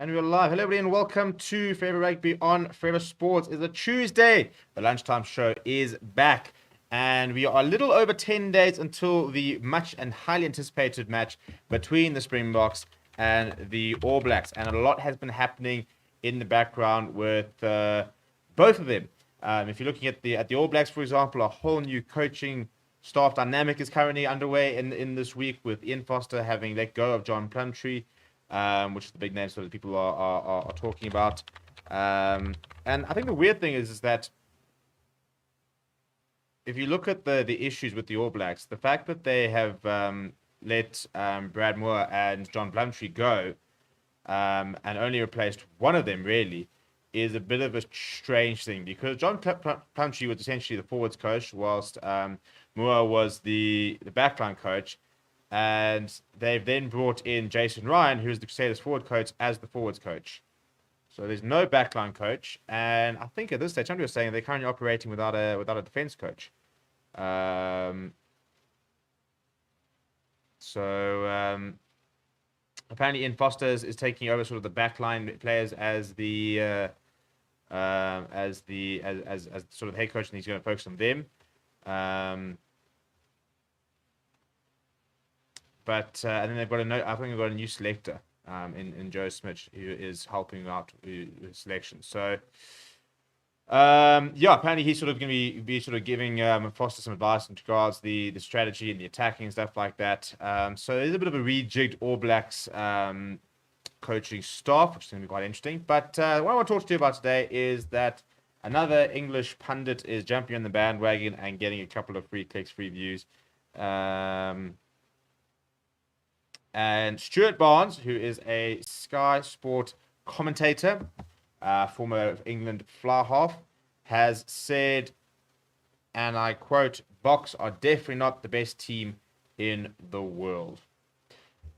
And we're live. Hello, everybody, and welcome to Forever Rugby on Forever Sports. It's a Tuesday. The lunchtime show is back, and we are a little over 10 days until the much and highly anticipated match between the Springboks and the All Blacks. And a lot has been happening in the background with both of them. If you're looking at the All Blacks, for example, a whole new coaching staff dynamic is currently underway in this week with Ian Foster having let go of John Plumtree. Which is the big names that people are talking about. And I think the weird thing is that if you look at the issues with the All Blacks, the fact that they have let Brad Moore and John Plumtree go and only replaced one of them really is a bit of a strange thing because John Plumtree was essentially the forwards coach whilst Moore was the backline coach. And they've then brought in Jason Ryan, who's the Crusaders forward coach, as the forwards coach. So there's no backline coach, and I think at this stage, somebody was saying they're currently operating without a defense coach. Apparently, Ian Foster is taking over sort of the backline players as the sort of head coach, and he's going to focus on them. But and then they've got I think they've got a new selector in Joe Smith who is helping out with selection. So apparently he's sort of going to be sort of giving Foster some advice in regards the strategy and the attacking and stuff like that. So there's a bit of a rejigged All Blacks coaching staff, which is going to be quite interesting. But what I want to talk to you about today is that another English pundit is jumping on the bandwagon and getting a couple of free clicks, free views. And Stuart Barnes, who is a Sky Sport commentator, former England fly half, has said, and I quote, "BOKS are definitely not the best team in the world."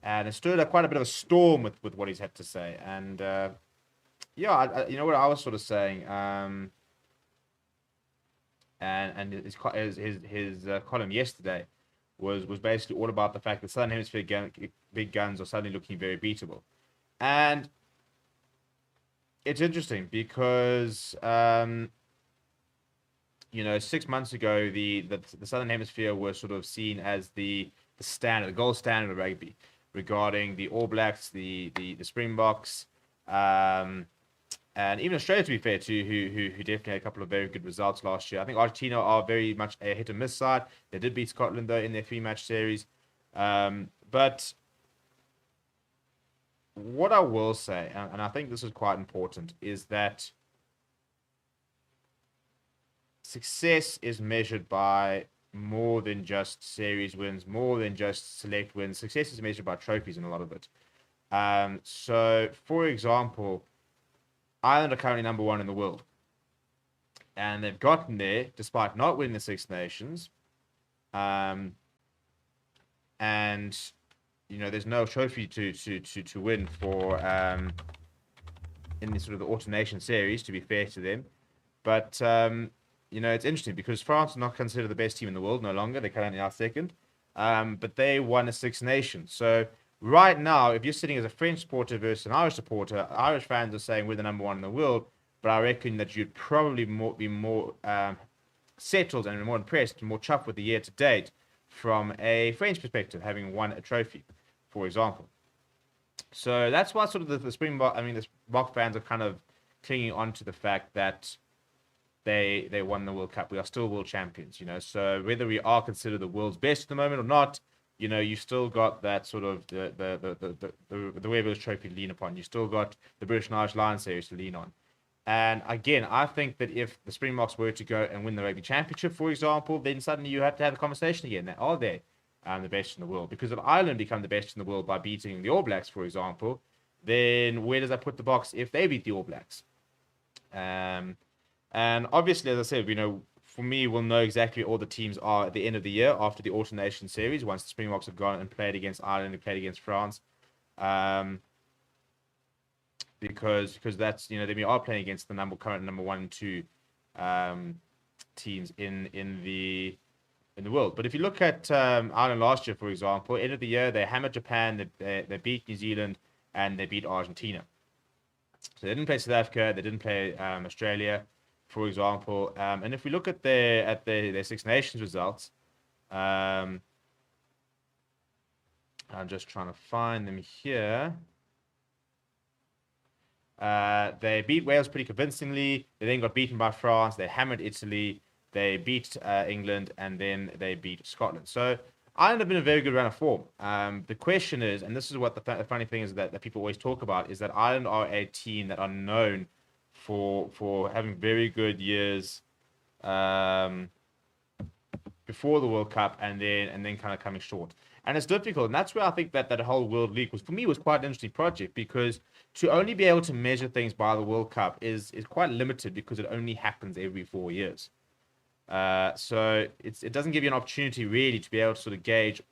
And it stirred up quite a bit of a storm with what he's had to say. And you know what I was sort of saying. And his column yesterday was basically all about the fact that Southern Hemisphere big guns are suddenly looking very beatable. And it's interesting because, 6 months ago, the Southern Hemisphere was sort of seen as the standard, the gold standard of rugby regarding the All Blacks, the Springboks, and even Australia, to be fair, too, who definitely had a couple of very good results last year. I think Argentina are very much a hit and miss side. They did beat Scotland, though, in their 3-match series. But what I will say, and I think this is quite important, is that success is measured by more than just series wins, more than just select wins. Success is measured by trophies in a lot of it. So, for example, Ireland are currently number 1 in the world. And they've gotten there despite not winning the Six Nations. And, there's no trophy to win for in the sort of the Autumn Nation series, to be fair to them. But, it's interesting because France is not considered the best team in the world no longer. They're currently our second. But they won a Six Nations. So, right now, if you're sitting as a French supporter versus an Irish supporter, Irish fans are saying we're the number 1 in the world, but I reckon that you'd probably be more settled and more impressed and more chuffed with the year to date from a French perspective, having won a trophy, for example. So that's why sort of the Springbok fans are kind of clinging on to the fact that they won the World Cup. We are still world champions, So whether we are considered the world's best at the moment or not, you still got that sort of the Weber's Trophy to lean upon. You still got the British and Irish Lions series to lean on. And again, I think that if the Springboks were to go and win the Rugby Championship, for example, then suddenly you have to have the conversation again. Now, are they the best in the world? Because if Ireland become the best in the world by beating the All Blacks, for example, then where does that put the BOKS if they beat the All Blacks? And obviously, as I said, for me, we'll know exactly all the teams are at the end of the year after the Autumn Nation series, once the Springboks have gone and played against Ireland and played against France. Because that's, they are playing against the current number 1 and 2 teams in the world. But if you look at Ireland last year, for example, end of the year, they hammered Japan, they beat New Zealand, and they beat Argentina. So they didn't play South Africa, they didn't play Australia, for example. And if we look at their Six Nations results, um, I'm just trying to find them here. They beat Wales pretty convincingly. They then got beaten by France. They hammered Italy. They beat England, and then they beat Scotland. So Ireland have been a very good run of form. The question is, and this is what the funny thing is that people always talk about, is that Ireland are a team that are known for having very good years before the World Cup and then kind of coming short. And it's difficult. And that's where I think that whole World League was, for me, was quite an interesting project, because to only be able to measure things by the World Cup is quite limited, because it only happens every 4 years. So it doesn't give you an opportunity really to be able to sort of gauge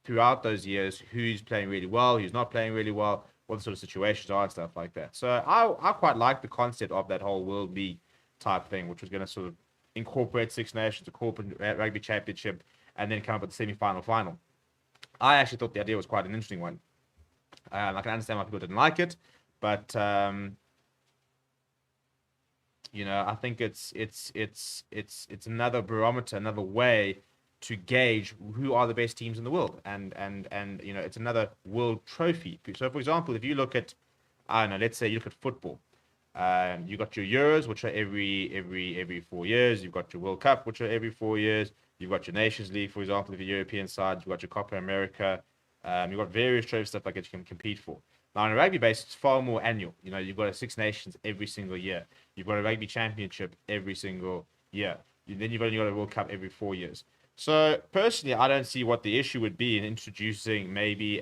throughout those years who's playing really well, who's not playing really well, what the sort of situations are and stuff like that. So I quite like the concept of that whole World League type thing, which was going to sort of incorporate Six Nations, incorporate Rugby Championship, and then come up with the semi-final final. I actually thought the idea was quite an interesting one. I can understand why people didn't like it, but I think it's another barometer, another way to gauge who are the best teams in the world, and it's another world trophy. So, for example, if you look at, I don't know, let's say you look at football. You got your Euros, which are every 4 years. You've got your World Cup, which are every 4 years. You've got your Nations League, for example, if you're European side. You've got your Copa America. You've got various trophy stuff like that you can compete for. Now, on a rugby base, it's far more annual. You've got a Six Nations every single year. You've got a Rugby Championship every single year. Then you've only got a World Cup every 4 years. So, personally, I don't see what the issue would be in introducing maybe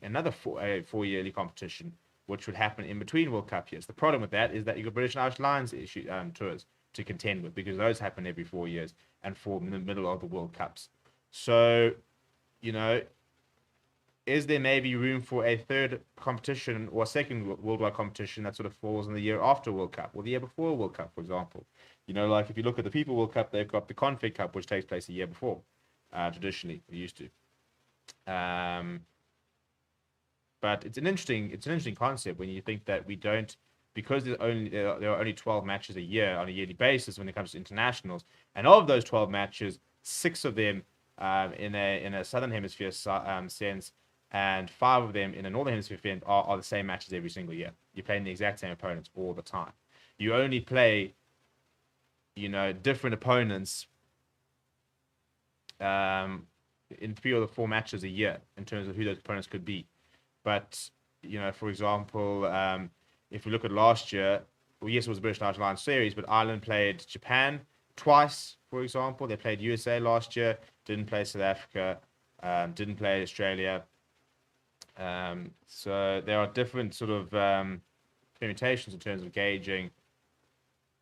another four-yearly competition, which would happen in between World Cup years. The problem with that is that you've got British and Irish Lions tours to contend with, because those happen every 4 years and fall in the middle of the World Cups. So, is there maybe room for a third competition or a second worldwide competition that sort of falls in the year after World Cup or the year before World Cup, for example? Like if you look at the FIFA World Cup, they've got the Confed Cup, which takes place a year before, traditionally, they used to. But it's an interesting concept when you think that we don't, because there are only 12 matches a year on a yearly basis when it comes to internationals, and of those 12 matches, 6 of them in a Southern Hemisphere sense, and 5 of them in a Northern Hemisphere sense are the same matches every single year. You're playing the exact same opponents all the time. You only play, different opponents in 3 or the 4 matches a year in terms of who those opponents could be. But, for example, if we look at last year, well, yes, it was a British and Irish Lions series, but Ireland played Japan twice, for example. They played USA last year, didn't play South Africa, didn't play Australia. So there are different sort of permutations in terms of gauging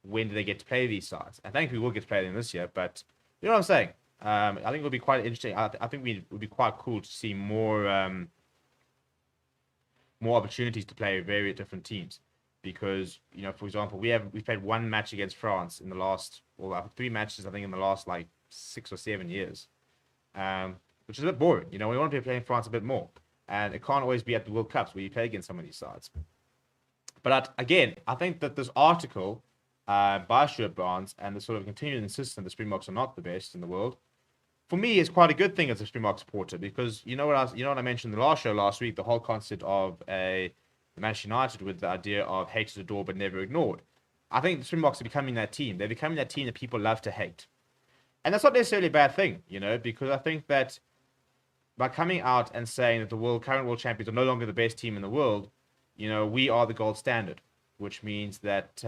when do they get to play these sides. I think we will get to play them this year, but you know what I'm saying? I think it would be quite interesting. I think it would be quite cool to see more opportunities to play very different teams, because for example, we've played 1 match against France in the last, 3 matches I think in the last like 6 or 7 years, which is a bit boring. We want to be playing France a bit more, and it can't always be at the World Cups where you play against some of these sides. But again, I think that this article by Stuart Barnes and the sort of continuing insistence that the Springboks are not the best in the world, for me, is quite a good thing as a Springbok supporter, because you know what I mentioned in the last show last week, the whole concept of Manchester United with the idea of hated adored but never ignored. I think the Springboks are becoming that team. They're becoming that team that people love to hate, and that's not necessarily a bad thing, because I think that by coming out and saying that the current world champions are no longer the best team in the world, we are the gold standard, which means that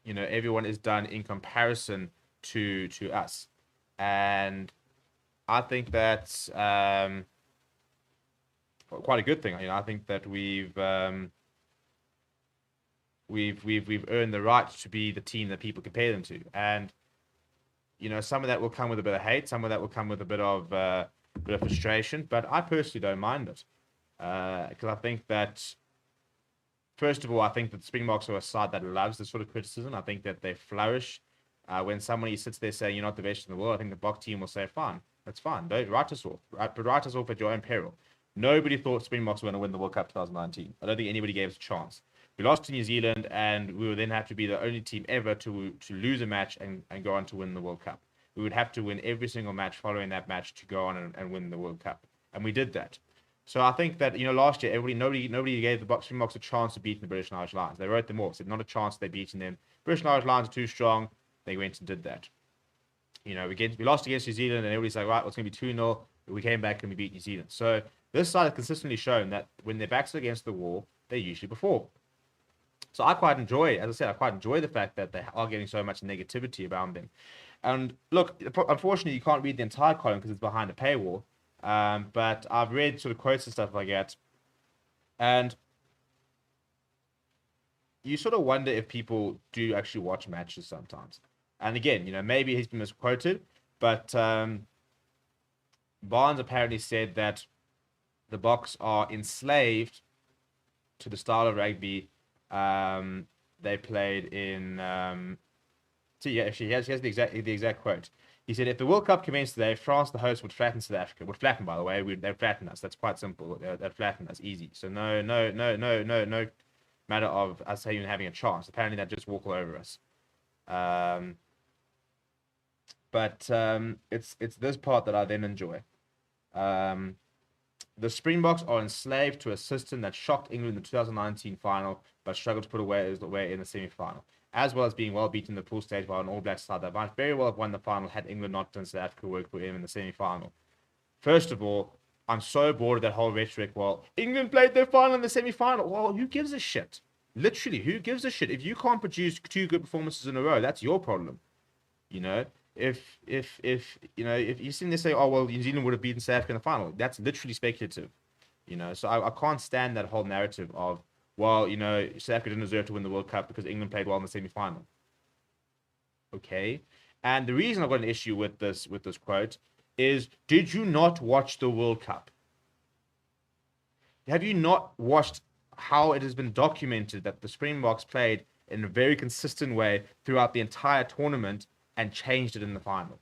everyone is done in comparison to us. And I think that's quite a good thing. I think that we've earned the right to be the team that people compare them to, and some of that will come with a bit of hate, some of that will come with a bit of frustration. But I personally don't mind it, because I think that, first of all, I think that the Springboks are a side that loves this sort of criticism. I think that they flourish. When somebody sits there saying you're not the best in the world, I think the BOKS team will say, fine, that's fine. Don't write us off, but write us off at your own peril. Nobody thought Springboks were going to win the World Cup 2019. I don't think anybody gave us a chance. We lost to New Zealand, and we would then have to be the only team ever to lose a match and go on to win the World Cup. We would have to win every single match following that match to go on and win the World Cup. And we did that. So I think that, last year, nobody gave the Springboks a chance to beat the British and Irish Lions. They wrote them off, said not a chance they're beating them. British and Irish Lions are too strong. They went and did that. We lost against New Zealand, and everybody's like, right, well, it's going to be 2-0. We came back and we beat New Zealand. So this side has consistently shown that when their backs are against the wall, they usually perform. So I quite enjoy, as I said, the fact that they are getting so much negativity around them. And look, unfortunately, you can't read the entire column because it's behind a paywall. But I've read sort of quotes and stuff like that. And you sort of wonder if people do actually watch matches sometimes. And again, maybe he's been misquoted, but Barnes apparently said that the BOKS are enslaved to the style of rugby they played in. Actually, he has the exact quote. He said, "If the World Cup commenced today, France, the host, would flatten South Africa. Would flatten, by the way. They'd flatten us. That's quite simple. They'd flatten us easy. So no matter of us even having a chance. Apparently, they'd just walk all over us. But it's this part that I then enjoy. The Springboks are enslaved to a system that shocked England in the 2019 final, but struggled to put away in the semi-final, as well as being well beaten in the pool stage by an All Black side that might very well have won the final had England not done South Africa work for him in the semi-final. First of all, I'm so bored of that whole rhetoric. Well, England played their final in the semi-final. Well, who gives a shit? Literally, who gives a shit? If you can't produce 2 good performances in a row, that's your problem. If you're sitting there saying, oh, well, New Zealand would have beaten South Africa in the final, that's literally speculative. So I can't stand that whole narrative of, well, South Africa didn't deserve to win the World Cup because England played well in the semi-final. Okay. And the reason I've got an issue with this quote is, did you not watch the World Cup? Have you not watched how it has been documented that the Springboks played in a very consistent way throughout the entire tournament and changed it in the final?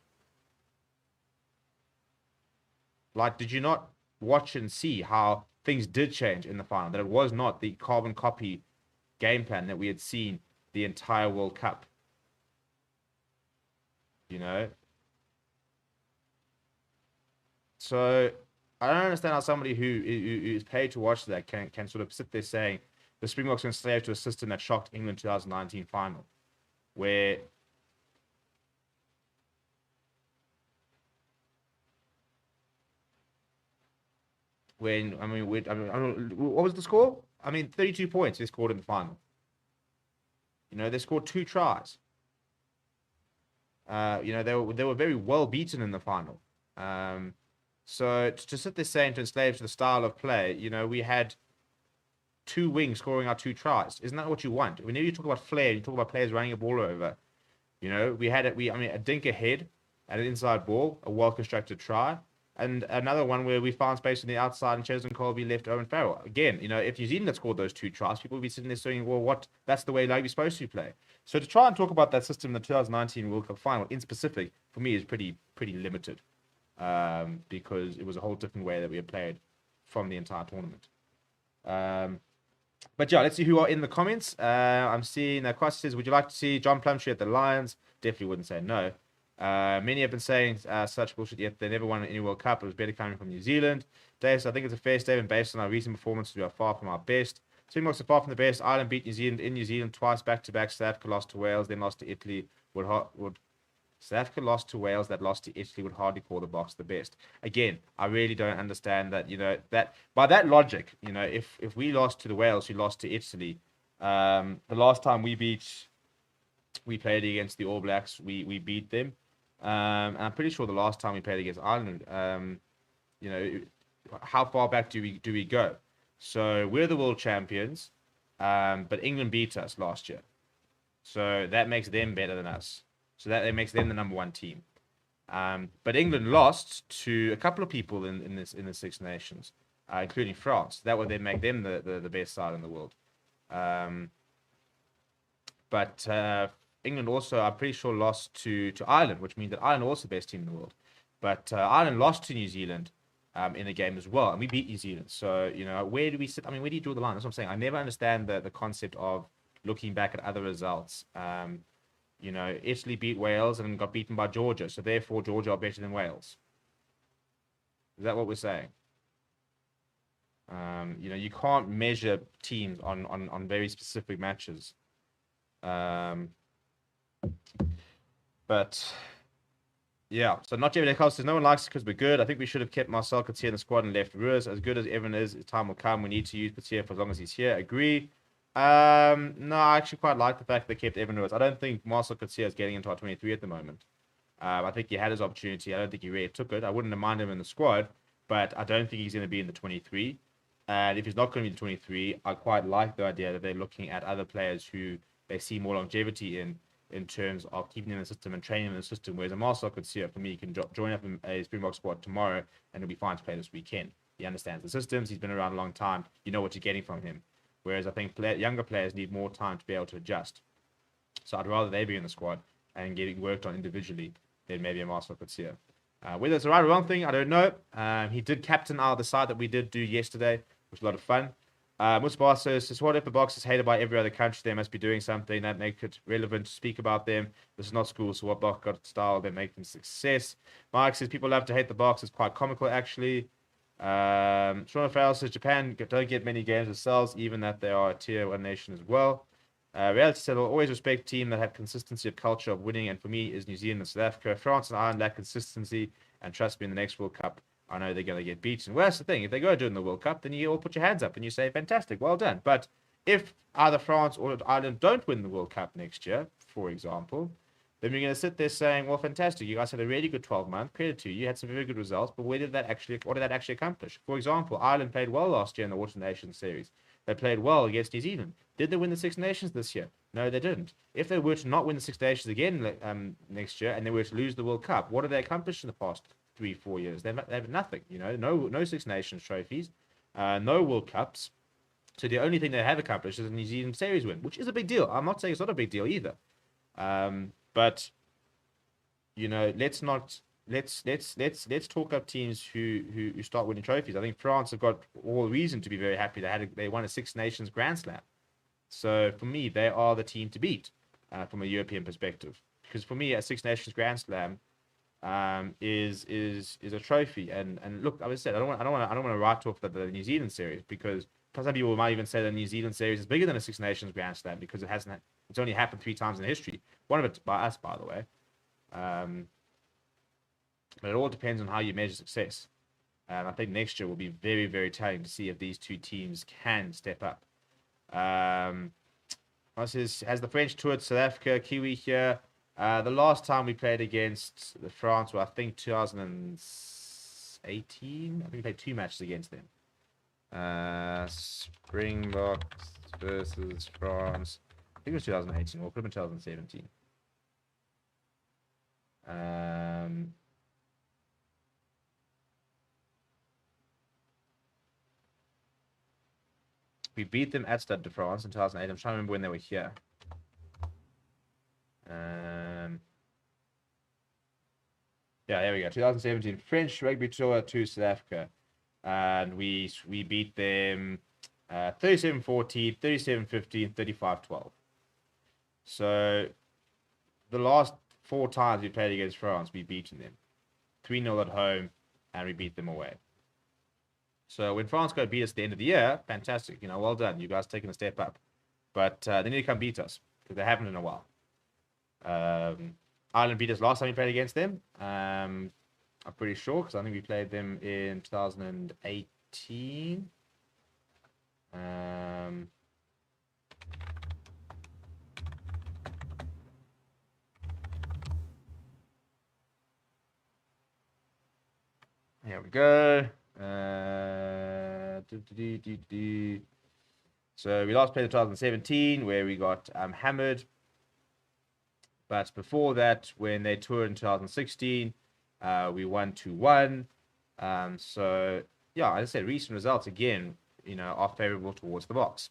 Like, did you not watch and see how things did change in the final? That it was not the carbon copy game plan that we had seen the entire World Cup. So I don't understand how somebody who is paid to watch that can sort of sit there saying the Springboks are enslaved to a system that shocked England 2019 final, where what was the score? 32 points they scored in the final. They scored 2 tries. They were very well beaten in the final. So to sit there saying to enslave to the style of play, we had 2 wings scoring our 2 tries. Isn't that what you want? Whenever you talk about flair, you talk about players running a ball over. We had a dink ahead at an inside ball, a well-constructed try, and another one where we found space on the outside and Cheslin Colby left Owen Farrell. Again, if New Zealand had scored those 2 tries, people would be sitting there saying, well, that's the way rugby's supposed to play. So to try and talk about that system in the 2019 World Cup final in specific, for me, is pretty limited. Because it was a whole different way that we had played from the entire tournament. But yeah, let's see who are in the comments. I'm seeing Kwasi says, would you like to see John Plumtree at the Lions? Definitely wouldn't say no. Many have been saying such bullshit, yet they never won any World Cup. It was better coming from New Zealand. Dave says, I think it's a fair statement based on our recent performances. We are far from our best. Springboks are far from the best. Ireland beat New Zealand in New Zealand twice back-to-back. South Africa lost to Wales, then lost to Italy. South Africa lost to Wales, that lost to Italy, would hardly call the BOKS the best. Again, I really don't understand that, that by that logic, if we lost to the Wales who lost to Italy, the last time we played against the All Blacks, we beat them. And I'm pretty sure the last time we played against Ireland, how far back do we go? So we're the world champions, but England beat us last year. So that makes them better than us. So that makes them the number 1 team. But England lost to a couple of people in the Six Nations, including France. That would then make them the best side in the world. But England also, I'm pretty sure, lost to Ireland, which means that Ireland are also the best team in the world. But Ireland lost to New Zealand in the game as well, and we beat New Zealand. So, where do we sit? I mean, where do you draw the line? That's what I'm saying. I never understand the concept of looking back at other results. Italy beat Wales and got beaten by Georgia, so therefore Georgia are better than Wales. Is that what we're saying? You can't measure teams on very specific matches. But yeah, so not David Eckhouse says no one likes it because we're good. I think we should have kept Marcel Coutinho in the squad and left Ruiz. As good as Evan is, time will come. We need to use Coutinho for as long as he's here. Agree. No, I actually quite like the fact they kept Evan Ruiz. I don't think Marcel Coutinho is getting into our 23 at the moment. I think he had his opportunity. I don't think he really took it. I wouldn't have minded him in the squad, but I don't think he's going to be in the 23. And if he's not going to be in the 23, I quite like the idea that they're looking at other players who they see more longevity in terms of keeping him in the system and training him in the system. Whereas a Marcel Coutinho, for me, he can join up in a Springbok squad tomorrow and he'll be fine to play this weekend. He understands the systems. He's been around a long time. You know what you're getting from him. Whereas I think younger players need more time to be able to adjust. So I'd rather they be in the squad and getting worked on individually than maybe a Marcel Coutinho. Whether it's the right or wrong thing, I don't know. He did captain the side that we did do yesterday, which was a lot of fun. Musbar says, what if the BOKS is hated by every other country? They must be doing something that makes it relevant to speak about them. This is not school, so what BOKS got style that make them success? Mike says, people love to hate the BOKS. It's quite comical, actually. Sean Farrell says, Japan don't get many games themselves, even that they are a tier 1 nation as well. Reality said, I'll always respect a team that have consistency of culture of winning, and for me is New Zealand and South Africa. France and Ireland lack consistency, and trust me, in the next World Cup, I know they're going to get beaten. Well, that's the thing. If they go do it in the World Cup, then you all put your hands up and you say, fantastic, well done. But if either France or Ireland don't win the World Cup next year, for example, then you're going to sit there saying, well, fantastic, you guys had a really good 12-month, credit to you, you had some very good results, but what did that actually accomplish? For example, Ireland played well last year in the Autumn Nations series. They played well against New Zealand. Did they win the Six Nations this year? No, they didn't. If they were to not win the Six Nations again next year and they were to lose the World Cup, what have they accomplished in the past 3-4 years? They have nothing. No Six Nations trophies, no World Cups. So the only thing they have accomplished is a New Zealand series win, which is a big deal. I'm not saying it's not a big deal either. But let's talk up teams who start winning trophies. I think France have got all reason to be very happy. They won a Six Nations Grand Slam. So for me, they are the team to beat from a European perspective. Because for me, a Six Nations Grand Slam is a trophy. And look, as I said, I don't want to write off the New Zealand series, because some people might even say the New Zealand series is bigger than a Six Nations Grand Slam because it's only happened 3 times in history. One of it by us, by the way. But it all depends on how you measure success. I think next year will be very, very telling to see if these two teams can step up. Has the French toured South Africa, Kiwi here? The last time we played against France was, I think, 2018. I think we played 2 matches against them. Springboks versus France. I think it was 2018, or it could have been 2017. We beat them at Stade de France in 2008. I'm trying to remember when they were here. Yeah, there we go. 2017 French Rugby Tour to South Africa. And we beat them 37-14, 37-15, 35-12. So the last 4 times we played against France, we've beaten them. 3-0 at home, and we beat them away. So when France go beat us at the end of the year, fantastic. Well done. You guys taking a step up. But they need to come beat us, because they haven't in a while. Ireland beat us last time we played against them. I'm pretty sure, because I think we played them in 2018. Here we go. So we last played in 2017, where we got hammered. But before that, when they toured in 2016, we won 2-1. So yeah, as I said, recent results again, are favorable towards the BOKS.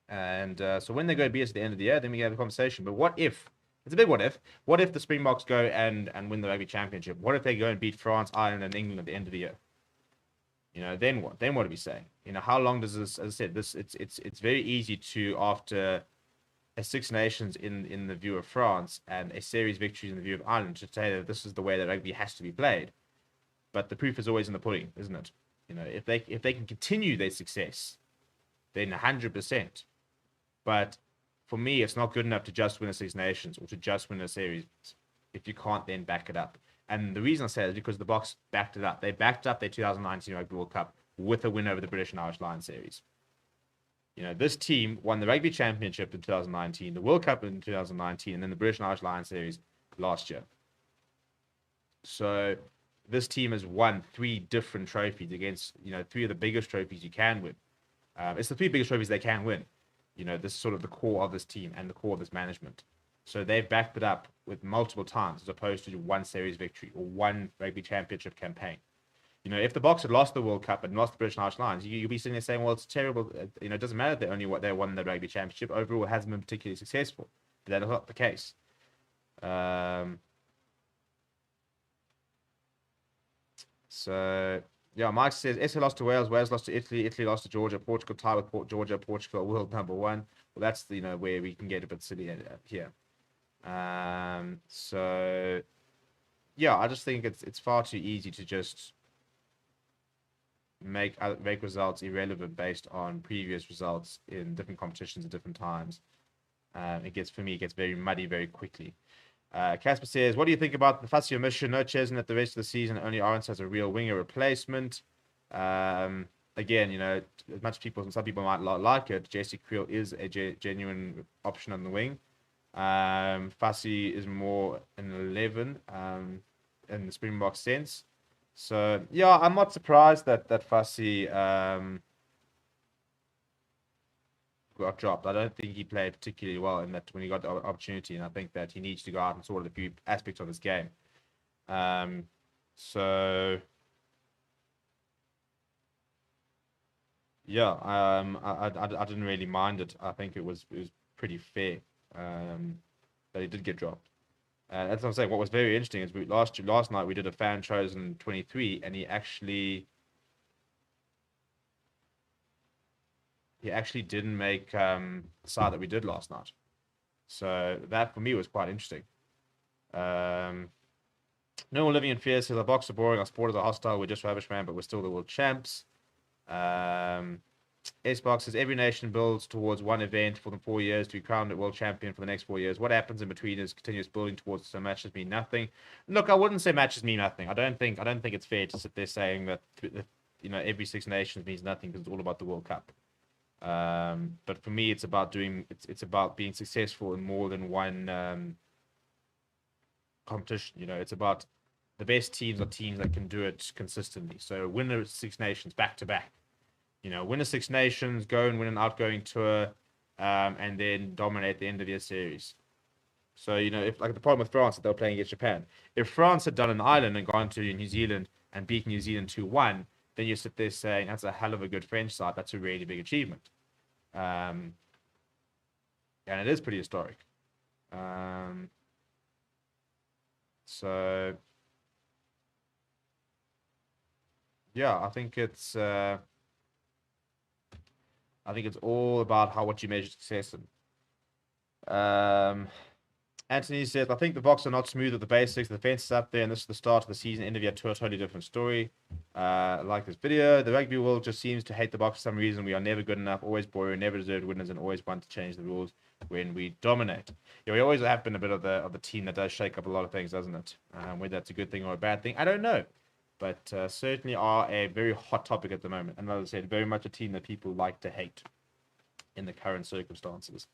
And so when they go beat us at the end of the year, then we have a conversation. But what if? It's a big what if. What if the Springboks go and win the Rugby Championship? What if they go and beat France, Ireland, and England at the end of the year? Then what? Then what are we saying? How long does this? As I said, it's very easy to, after a Six Nations in the view of France and a series victories in the view of Ireland, to say that this is the way that rugby has to be played. But the proof is always in the pudding, isn't it? If they can continue their success, then 100%. But for me, it's not good enough to just win a Six Nations or to just win a series if you can't then back it up. And the reason I say it is because the BOKS backed it up. They backed up their 2019 Rugby World Cup with a win over the British and Irish Lions series. This team won the Rugby Championship in 2019, the World Cup in 2019, and then the British and Irish Lions series last year. So this team has won 3 different trophies against, 3 of the biggest trophies you can win. It's the 3 biggest trophies they can win. This is sort of the core of this team and the core of this management. So they've backed it up with multiple times as opposed to one series victory or one rugby championship campaign. If the BOKS had lost the World Cup and lost the British and Irish Lions, you'll be sitting there saying, well, it's terrible. It doesn't matter that they won the rugby championship. Overall, it hasn't been particularly successful. But that is not the case. So, yeah, Mike says, SA lost to Wales, Wales lost to Italy, Italy lost to Georgia, Portugal tied with Georgia, Portugal world number 1. Well, that's, where we can get a bit silly here. So, yeah, I just think it's far too easy to just make results irrelevant based on previous results in different competitions at different times. It gets very muddy very quickly. Casper says, what do you think about the fussy omission? No Chesney at the rest of the season. Only Orange has a real winger replacement. Again, as much as some people might not like it, Jesse Creel is a genuine option on the wing. Fussy is more an 11 in the Springbok sense. So, yeah, I'm not surprised that Fussy got dropped. I don't think he played particularly well in that when he got the opportunity, and I think that he needs to go out and sort a few aspects of his game. So, yeah, I didn't really mind it. I think it was pretty fair that he did get dropped. That's what I'm saying. What was very interesting is last night we did a fan chosen 23, and he actually didn't make the side that we did last night. So that for me was quite interesting. No one living in fear says the BOKS are boring. Our supporters are hostile. We're just rubbish, man, but we're still the world champs. S-Box says every nation builds towards one event for the 4 years to be crowned a world champion for the next 4 years. What happens in between is continuous building towards, so matches mean nothing. Look, I wouldn't say matches mean nothing. I don't think it's fair to sit there saying that every Six Nations means nothing because it's all about the World Cup. But for me, it's about being successful in more than one competition. It's about the best teams are teams that can do it consistently. So win the Six Nations back to back. Win a Six Nations, go and win an outgoing tour, and then dominate the end of your series. So, if like the problem with France that they were playing against Japan, if France had done an island and gone to New Zealand and beat New Zealand 2-1, then you sit there saying that's a hell of a good French side. That's a really big achievement. And it is pretty historic. So, yeah, I think it's all about what you measure success in. Anthony says, I think the BOKS are not smooth at the basics. The defense is up there, and this is the start of the season. End of year tour, totally different story. Like this video. The rugby world just seems to hate the BOKS for some reason. We are never good enough, always boring, never deserved winners, and always want to change the rules when we dominate. Yeah, we always have been a bit of the team that does shake up a lot of things, doesn't it? Whether that's a good thing or a bad thing, I don't know. But certainly are a very hot topic at the moment. And as I said, very much a team that people like to hate in the current circumstances.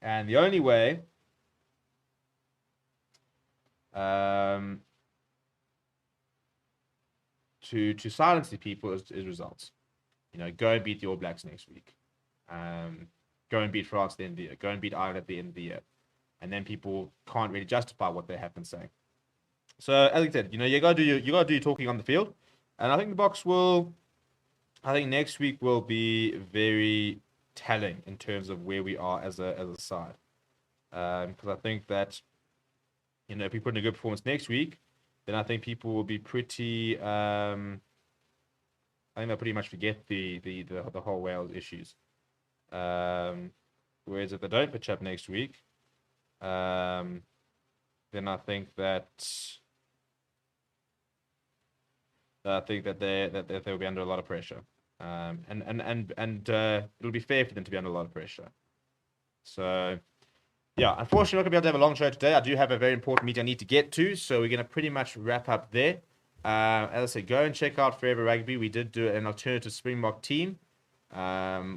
And the only way to silence the people is results. Go and beat the All Blacks next week. Go and beat France at the end of the year. Go and beat Ireland at the end of the year. And then people can't really justify what they have been saying. So as I said, you gotta do your talking on the field, and I think the BOKS will. I think next week will be very telling in terms of where we are as a side, because I think that if we put in a good performance next week, then I think people will be pretty I think they'll pretty much forget the whole Wales issues. Whereas if they don't pitch up next week, then I think that they'll be under a lot of pressure. And it'll be fair for them to be under a lot of pressure. So, yeah, unfortunately, I'm not going to be able to have a long show today. I do have a very important meeting I need to get to, so we're going to pretty much wrap up there. As I said, go and check out Forever Rugby. We did do an alternative Springbok team,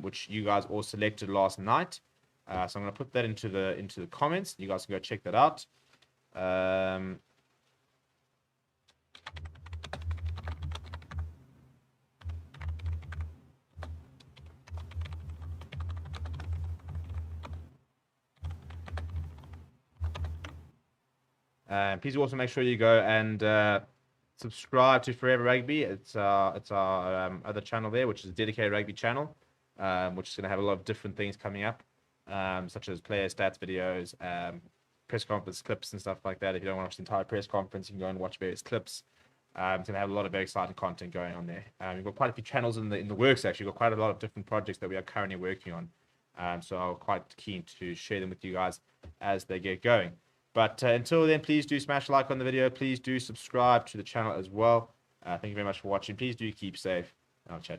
which you guys all selected last night. So I'm going to put that into the comments. You guys can go check that out. Please also make sure you go and subscribe to Forever Rugby. It's our other channel there, which is a dedicated rugby channel, which is going to have a lot of different things coming up, such as player stats videos, press conference clips and stuff like that. If you don't want to watch the entire press conference, you can go and watch various clips. It's going to have a lot of very exciting content going on there. We've got quite a few channels in the works, actually. We've got quite a lot of different projects that we are currently working on. So I'm quite keen to share them with you guys as they get going. But until then, please do smash a like on the video. Please do subscribe to the channel as well. Thank you very much for watching. Please do keep safe. I'll chat.